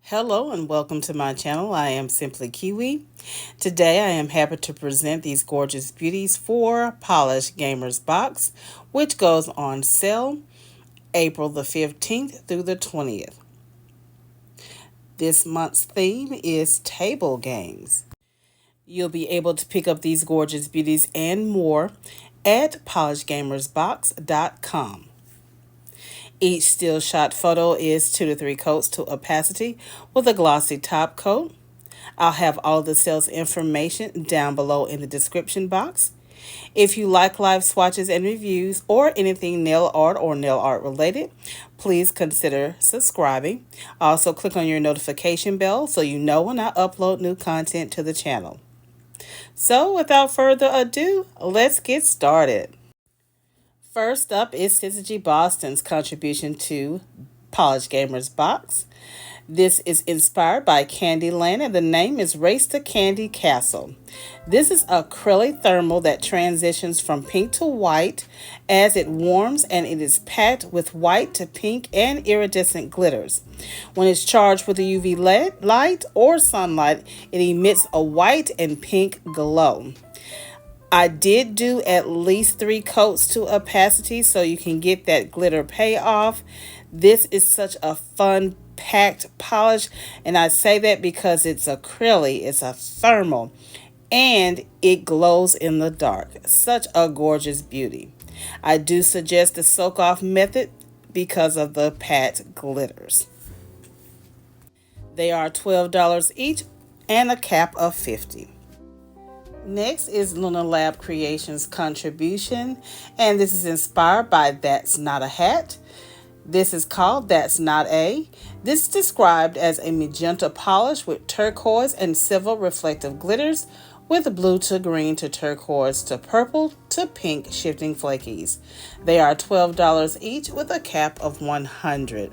Hello and welcome to my channel. I am Simply Kiwi. Today I am happy to present these gorgeous beauties for Polished Gamers Box, which goes on sale April the 15th through the 20th. This month's theme is table games. You'll be able to pick up these gorgeous beauties and more at polishedgamersbox.com. Each still shot photo is 2 to 3 coats to opacity with a glossy top coat. I'll have all the sales information down below in the description box. If you like live swatches and reviews or anything nail art or nail art related, please consider subscribing. Also click on your notification bell so you know when I upload new content to the channel. So without further ado, let's get started. First up is SYZYGY Boston's contribution to Polished Gamers Box. This is inspired by Candyland and the name is Race to Candy Castle. This is a crelly thermal that transitions from pink to white as it warms, and it is packed with white to pink and iridescent glitters. When it's charged with a UV light or sunlight, it emits a white and pink glow. I did do at least 3 coats to opacity so you can get that glitter payoff. This is such a fun packed polish, and I say that because it's acrylic, it's a thermal, and it glows in the dark. Such a gorgeous beauty. I do suggest the soak off method because of the packed glitters. They are $12 each and a cap of $50. Next is Luna Lab Creations contribution, and this is inspired by That's Not a Hat. This is called That's Not A. This is described as a magenta polish with turquoise and silver reflective glitters with blue to green to turquoise to purple to pink shifting flakies. They are $12 each with a cap of $100.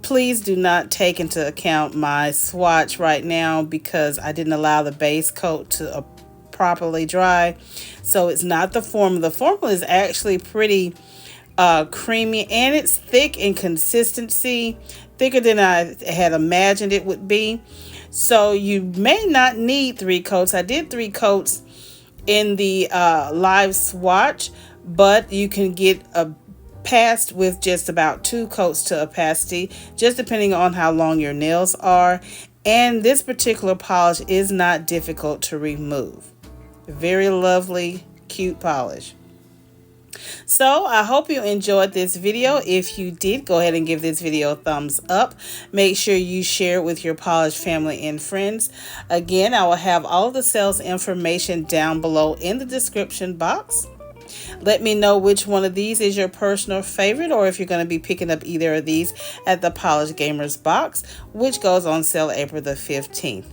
Please do not take into account my swatch right now because I didn't allow the base coat to properly dry. So it's not the formula. The formula is actually pretty creamy, and it's thick in consistency, thicker than I had imagined it would be. So you may not need 3 coats. I did 3 coats in the live swatch, but you can get passed with just about 2 coats to opacity, just depending on how long your nails are. And this particular polish is not difficult to remove. Very lovely, cute polish. So I hope you enjoyed this video. If you did, go ahead and give this video a thumbs up. Make sure you share it with your polished family and friends. Again, I will have all of the sales information down below in the description box. Let me know which one of these is your personal favorite, or if you're going to be picking up either of these at the Polished Gamers Box, which goes on sale April the 15th.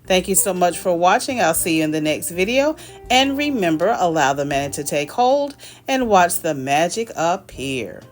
Thank you so much for watching. I'll see you in the next video. And remember, allow the magic to take hold and watch the magic appear.